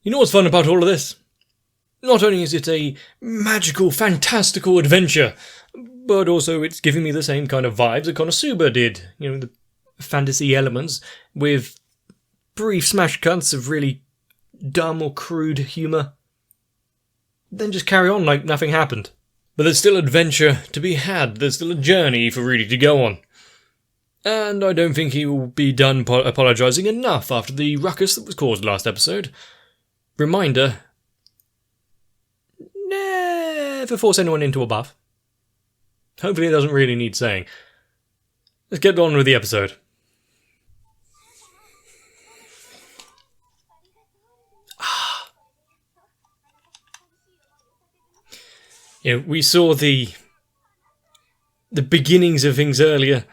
You know what's fun about all of this? Not only is it a magical, fantastical adventure, but also it's giving me the same kind of vibes that Konosuba did. You know, the fantasy elements with brief smash cuts of really dumb or crude humour. Then just carry on like nothing happened. But there's still adventure to be had. There's still a journey for Rudy to go on. And I don't think he will be done apologising enough after the ruckus that was caused last episode. Reminder, never force anyone into a bath. Hopefully it doesn't really need saying. Let's get on with the episode. You know, we saw the beginnings of things earlier.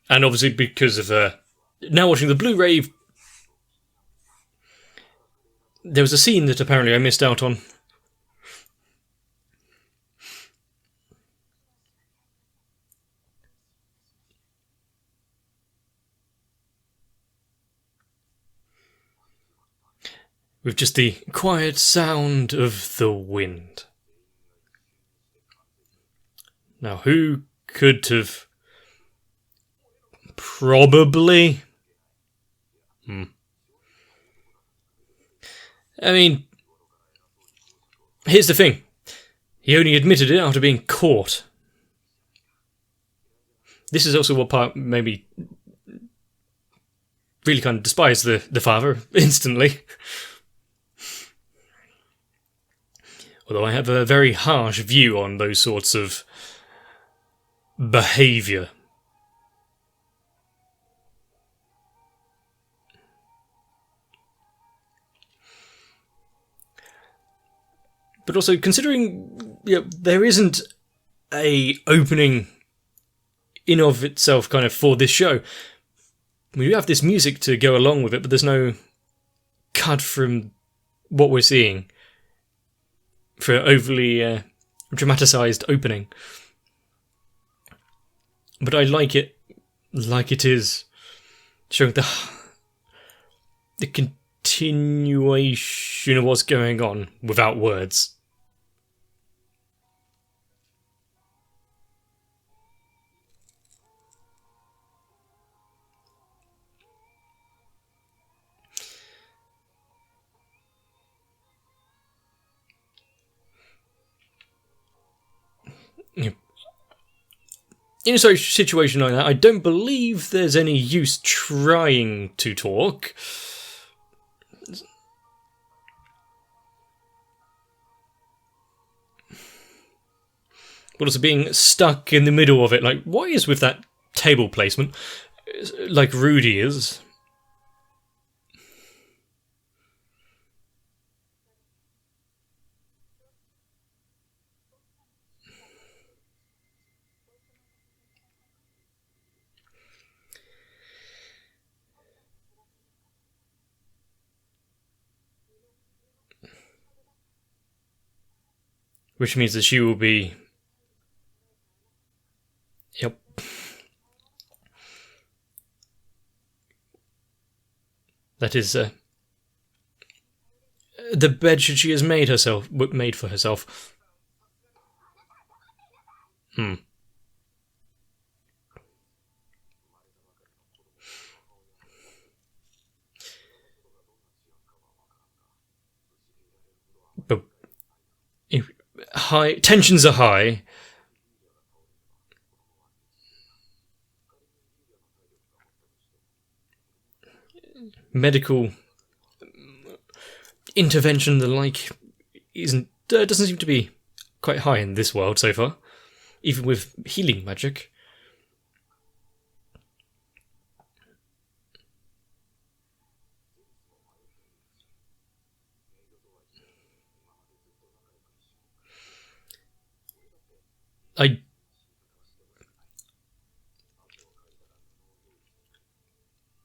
And obviously because of now watching the Blu-ray, there was a scene that apparently I missed out on. With just the quiet sound of the wind. Now, who could have... Probably... I mean... Here's the thing. He only admitted it after being caught. This is also what part maybe... really kind of despised the father instantly. Although I have a very harsh view on those sorts of behaviour. But also, considering there isn't a opening in of itself kind of for this show, we have this music to go along with it, but there's no cut from what we're seeing for an overly dramatised opening. But I like it is, showing the continuation of what's going on without words. In a situation like that, I don't believe there's any use trying to talk. But also being stuck in the middle of it, like, what is with that table placement? Like Rudy is. Which means that she will be... Yep. That is, the bed she has made for herself. But tensions are high. Medical intervention and the like doesn't seem to be quite high in this world so far, even with healing magic.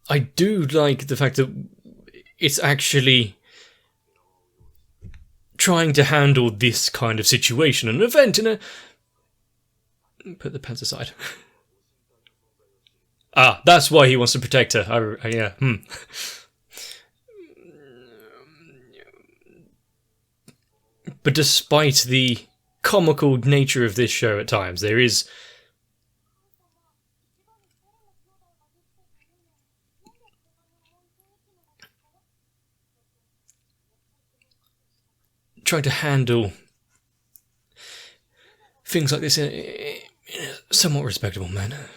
I do like the fact that it's actually trying to handle this kind of situation, an event in a... Put the pants aside. That's why he wants to protect her. Yeah. But despite the comical nature of this show at times, there is trying to handle things like this in a somewhat respectable manner.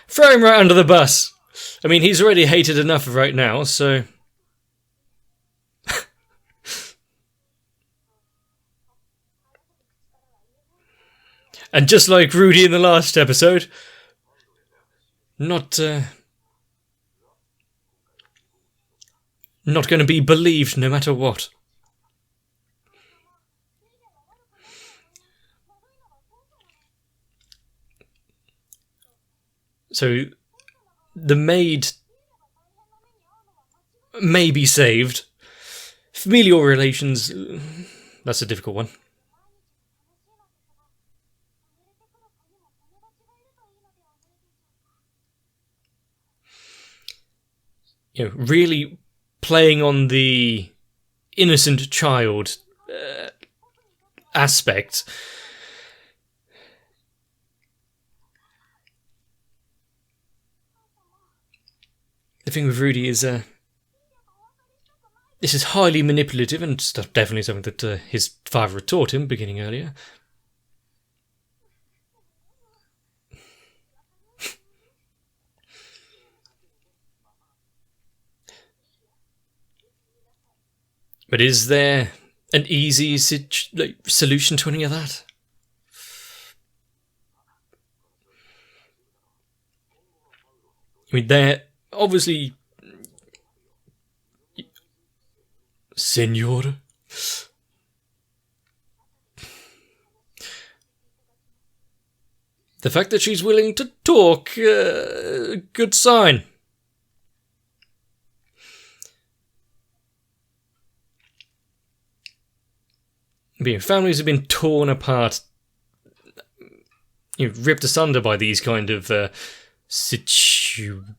Throw him right under the bus. I mean, he's already hated enough right now, so... And just like Rudy in the last episode, not going to be believed no matter what. So, the maid may be saved. Familial relations, that's a difficult one. You know, really playing on the innocent child aspect. The thing with Rudy is, this is highly manipulative and definitely something that his father had taught him beginning earlier. But is there an easy solution to any of that? I mean, they're obviously... Senor? The fact that she's willing to talk, good sign. Families have been torn apart, ripped asunder by these kind of situations.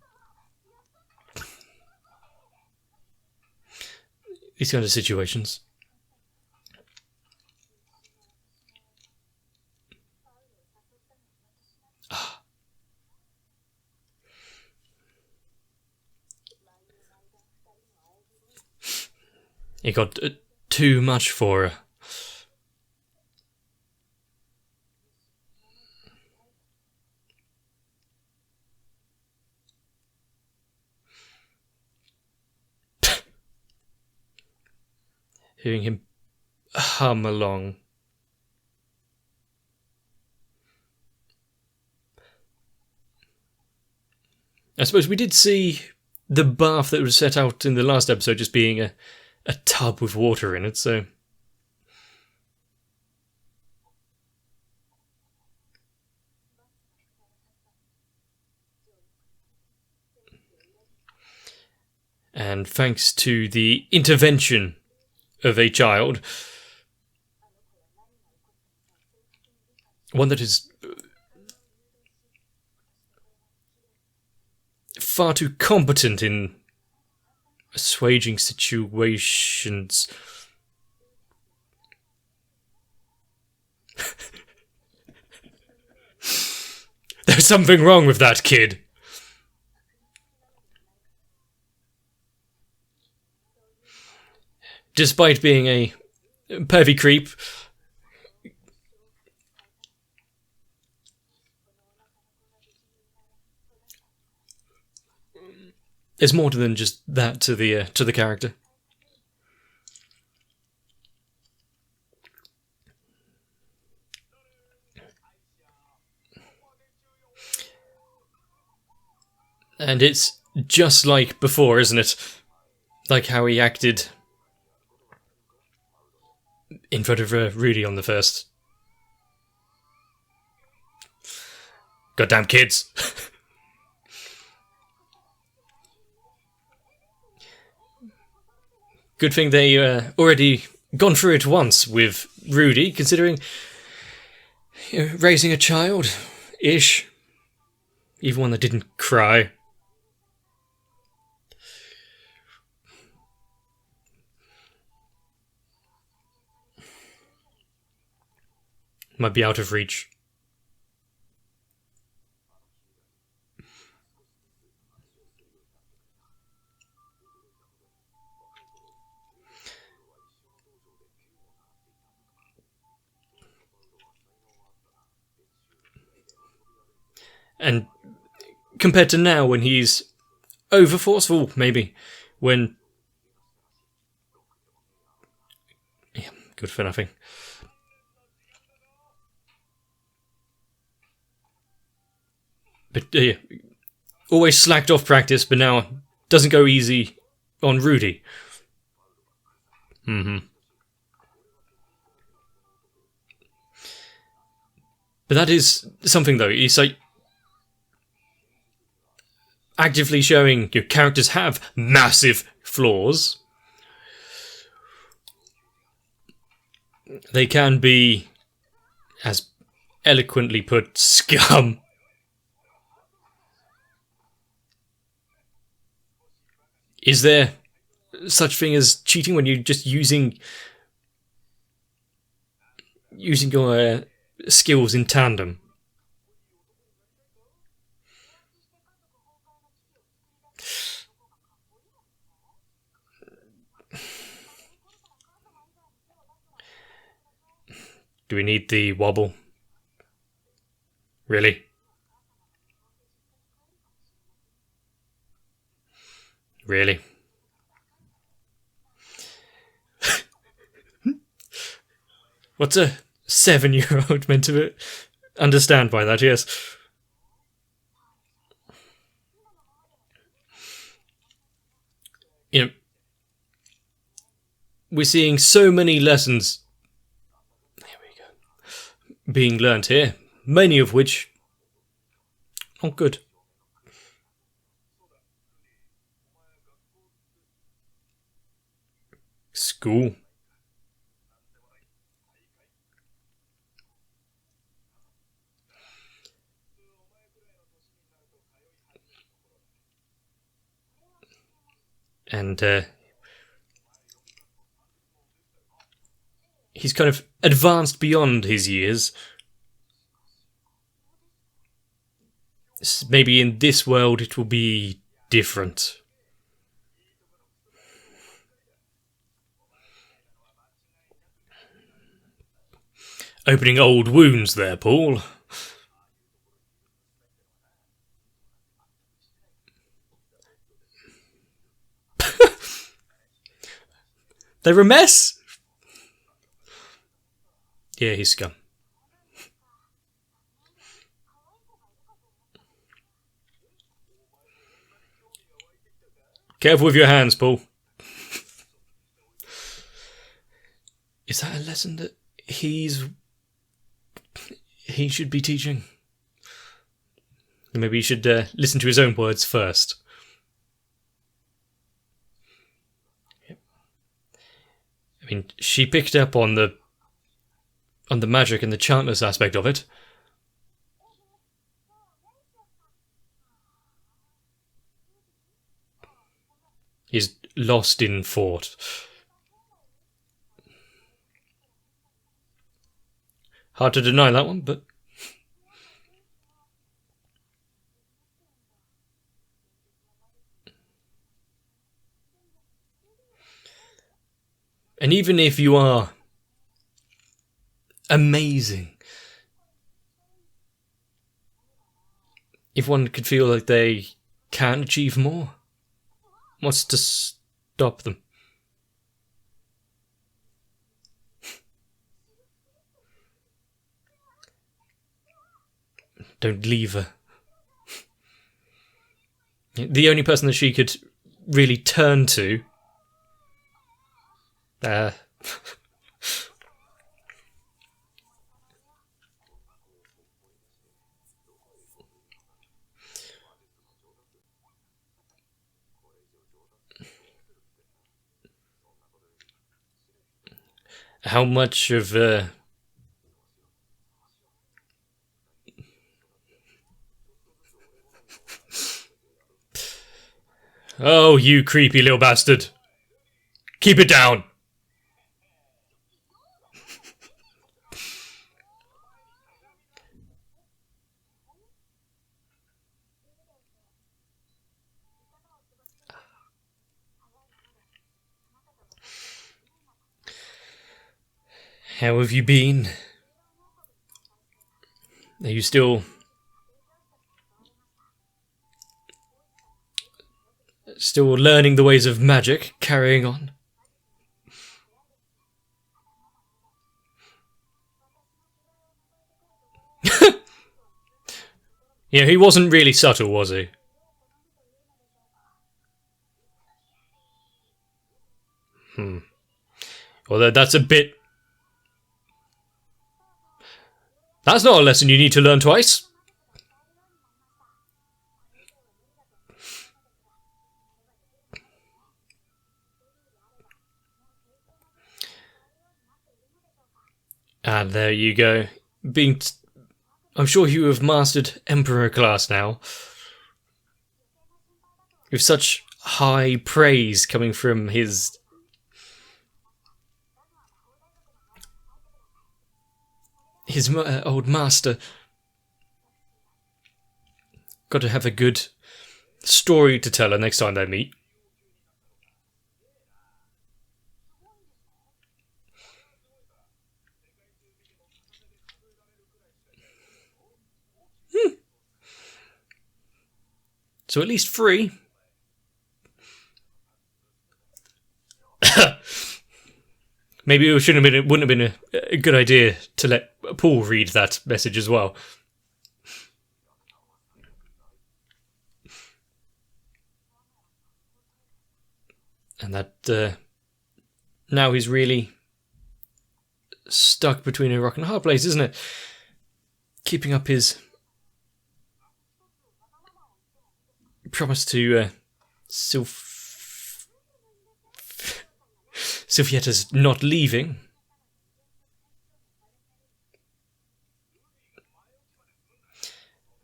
It got too much for her. Hearing him hum along. I suppose we did see the bath that was set out in the last episode just being a tub with water in it, so... And thanks to the intervention of a child, one that is far too competent in assuaging situations. There's something wrong with that kid. Despite being a pervy creep, there's more than just that to the character. And it's just like before, isn't it? Like how he acted in front of Rudy on the first. Goddamn kids. good thing they already gone through it once with Rudy, considering raising a child-ish. Even one that didn't cry. Might be out of reach. And compared to now, when he's over forceful, maybe, when... Yeah, good for nothing. But always slacked off practice, but now doesn't go easy on Rudy. But that is something, though. It's like actively showing your characters have massive flaws. They can be, as eloquently put, scum. Is there such thing as cheating when you're just using your skills in tandem? Do we need the wobble? Really? Really? What's a 7-year-old meant to understand by that? Yes. You know, we're seeing so many lessons being learnt here, many of which aren't good. School. And he's kind of advanced beyond his years. Maybe in this world it will be different. Opening old wounds there, Paul. They're a mess. Yeah, he's scum. Careful with your hands, Paul. Is that a lesson that he should be teaching? Maybe he should listen to his own words first. I mean, she picked up on the magic and the chantless aspect of it. He's lost in thought. Hard to deny that one, but... And even if you are amazing, if one could feel like they can achieve more, what's to stop them? Don't leave her. The only person that she could really turn to... How much of Oh, you creepy little bastard. Keep it down. How have you been? Are you still learning the ways of magic, carrying on? Yeah, he wasn't really subtle, was he? Although that's a bit... That's not a lesson you need to learn twice. And there you go. I'm sure you have mastered Emperor class now. With such high praise coming from his... old master. Got to have a good story to tell her next time they meet. So at least 3. Maybe it wouldn't have been a good idea to let Paul read that message as well. And that now he's really stuck between a rock and a hard place, isn't it? Keeping up his promise to Sylvietta's not leaving.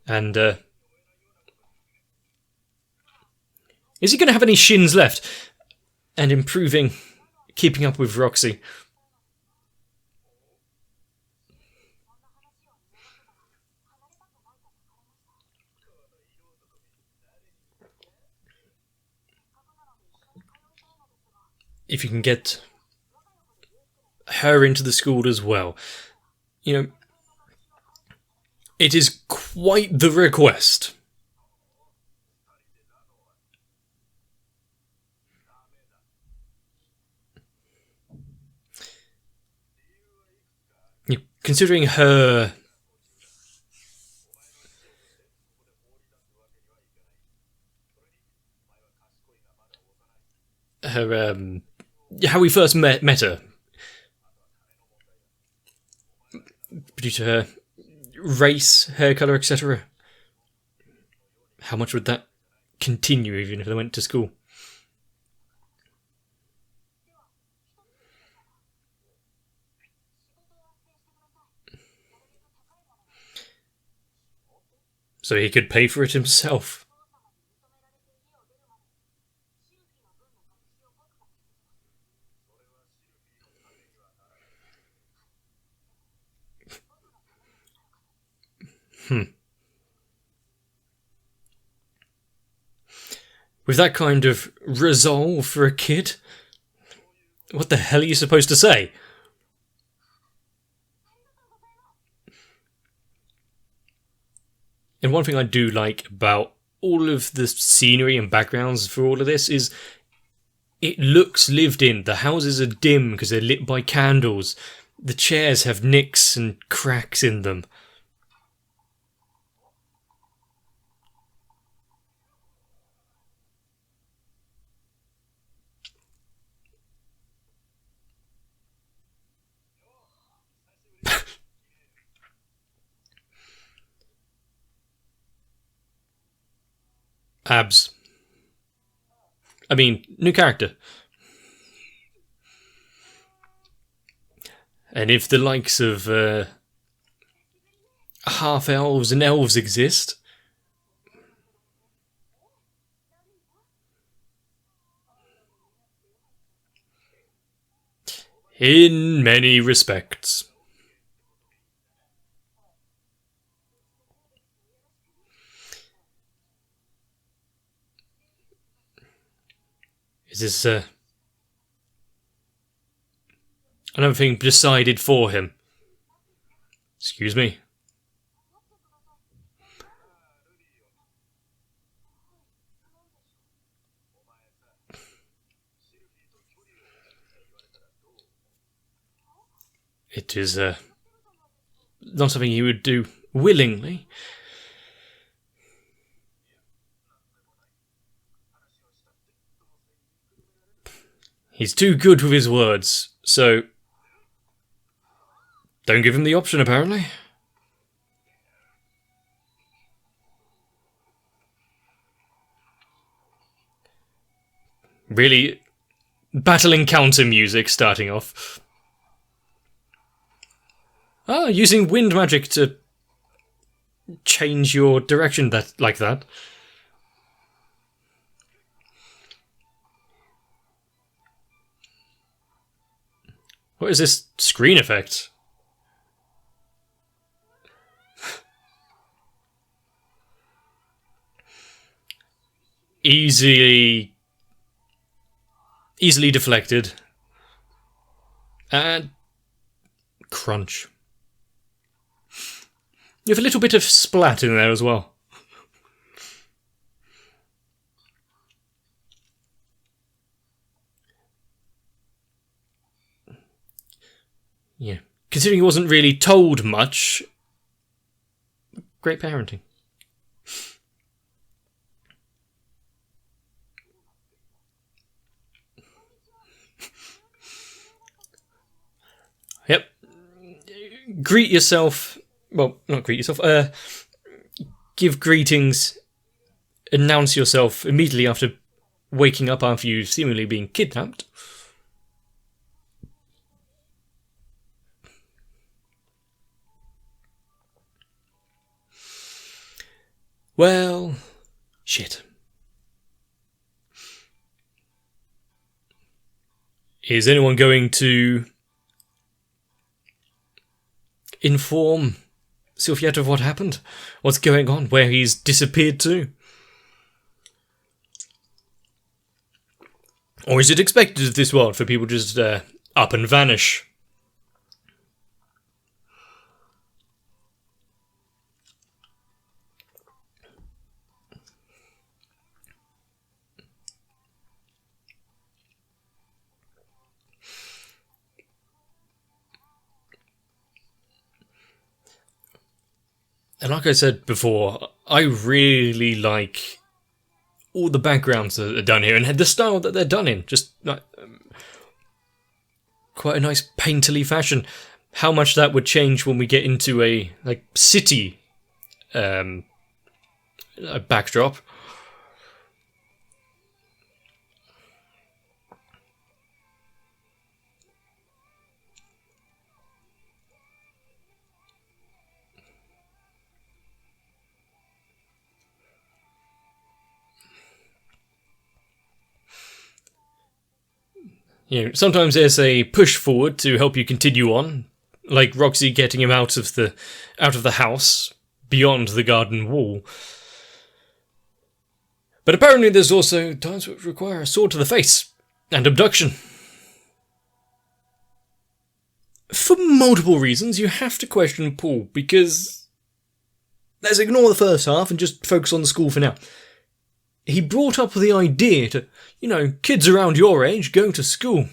And is he going to have any shins left? And improving, keeping up with Roxy. If you can get her into the school as well. You know, it is quite the request. Considering her how we first met her, due to her race, hair colour, etc. How much would that continue even if they went to school? So he could pay for it himself. With that kind of resolve for a kid, what the hell are you supposed to say? And one thing I do like about all of the scenery and backgrounds for all of this is it looks lived in. The houses are dim because they're lit by candles. The chairs have nicks and cracks in them. Abs. I mean, new character. And if the likes of half-elves and elves exist, in many respects. Is this another thing decided for him? Excuse me. It is not something he would do willingly. He's too good with his words, so don't give him the option, apparently. Really, battle encounter music starting off. Ah, using wind magic to change your direction like that. What is this screen effect? Easily deflected. And crunch. You have a little bit of splat in there as well. Yeah. Considering he wasn't really told much, great parenting. Yep. Greet yourself. Well, not greet yourself. Give greetings. Announce yourself immediately after waking up after you've seemingly been kidnapped. Well, shit. Is anyone going to inform Sylphiette of what happened? What's going on? Where he's disappeared to? Or is it expected of this world for people to just up and vanish? And like I said before, I really like all the backgrounds that are done here and the style that they're done in. Just like, quite a nice painterly fashion. How much that would change when we get into a city a backdrop. You know, sometimes there's a push forward to help you continue on, like Roxy getting him out of the house, beyond the garden wall. But apparently there's also times which require a sword to the face, and abduction. For multiple reasons, you have to question Paul, because let's ignore the first half and just focus on the school for now. He brought up the idea to, kids around your age go to school.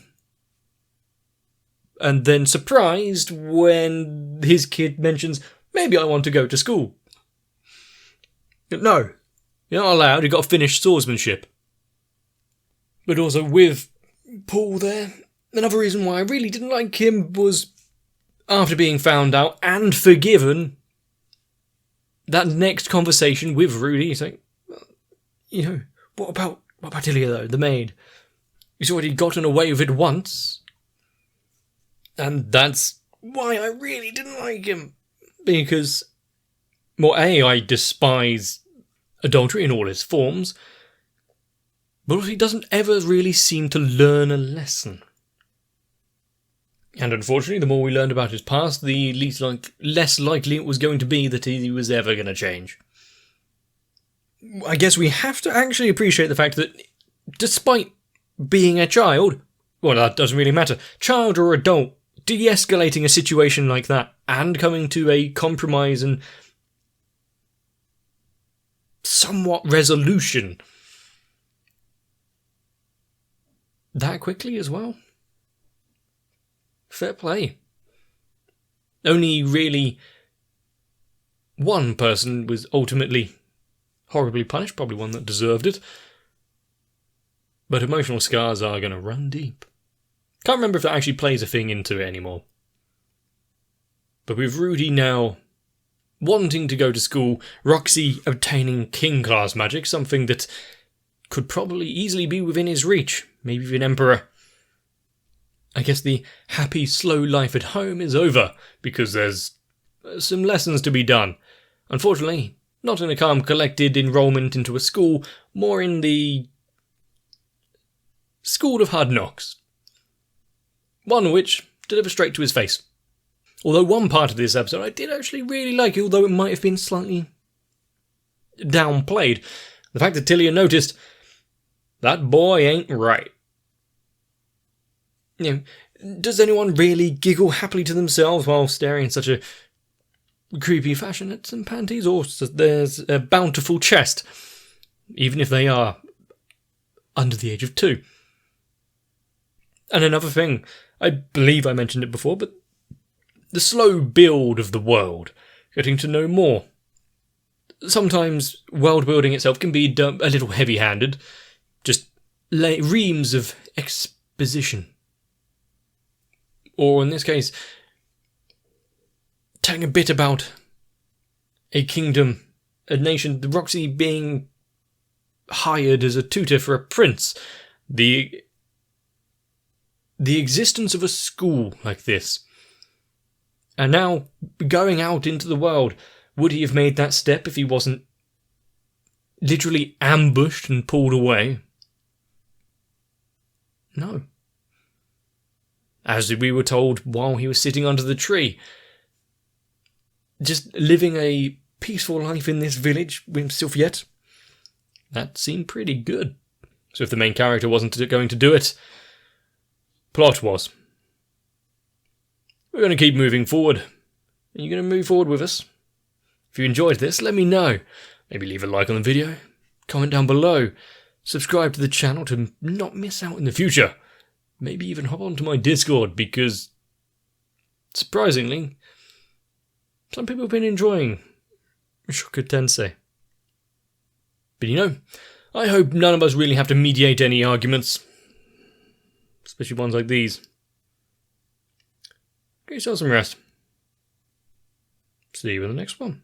And then surprised when his kid mentions, maybe I want to go to school. No, you're not allowed, you've got to finish swordsmanship. But also with Paul there, another reason why I really didn't like him was after being found out and forgiven, that next conversation with Rudy, he's like, what about Ilya though, the maid? He's already gotten away with it once. And that's why I really didn't like him. Because, well, A, I despise adultery in all its forms, but he doesn't ever really seem to learn a lesson. And unfortunately, the more we learned about his past, the less likely it was going to be that he was ever going to change. I guess we have to actually appreciate the fact that, despite being a child, well, that doesn't really matter, child or adult, de-escalating a situation like that and coming to a compromise and somewhat resolution that quickly as well. Fair play. Only really one person was ultimately horribly punished, probably one that deserved it. But emotional scars are going to run deep. Can't remember if that actually plays a thing into it anymore. But with Rudy now wanting to go to school, Roxy obtaining king class magic, something that could probably easily be within his reach, maybe even Emperor. I guess the happy, slow life at home is over, because there's some lessons to be done. Unfortunately, not in a calm, collected enrollment into a school, more in the School of Hard Knocks. One which delivers straight to his face. Although one part of this episode I did actually really like, although it might have been slightly downplayed. The fact that Tilia noticed, that boy ain't right. You know, does anyone really giggle happily to themselves while staring in such a creepy fashion at some panties? Or there's a bountiful chest, even if they are under the age of 2. And another thing, I believe I mentioned it before, but the slow build of the world, getting to know more. Sometimes world building itself can be a little heavy-handed, just reams of exposition. Or in this case, telling a bit about a kingdom, a nation, Roxy being hired as a tutor for a prince, the existence of a school like this. And now, going out into the world, would he have made that step if he wasn't literally ambushed and pulled away? No. As we were told while he was sitting under the tree, just living a peaceful life in this village with himself yet, that seemed pretty good. So if the main character wasn't going to do it, plot was. We're going to keep moving forward. Are you going to move forward with us? If you enjoyed this, let me know. Maybe leave a like on the video, comment down below, subscribe to the channel to not miss out in the future. Maybe even hop onto my Discord, because, surprisingly, some people have been enjoying Mushoku Tensei. But you know, I hope none of us really have to mediate any arguments, especially ones like these. Get yourself some rest. See you in the next one.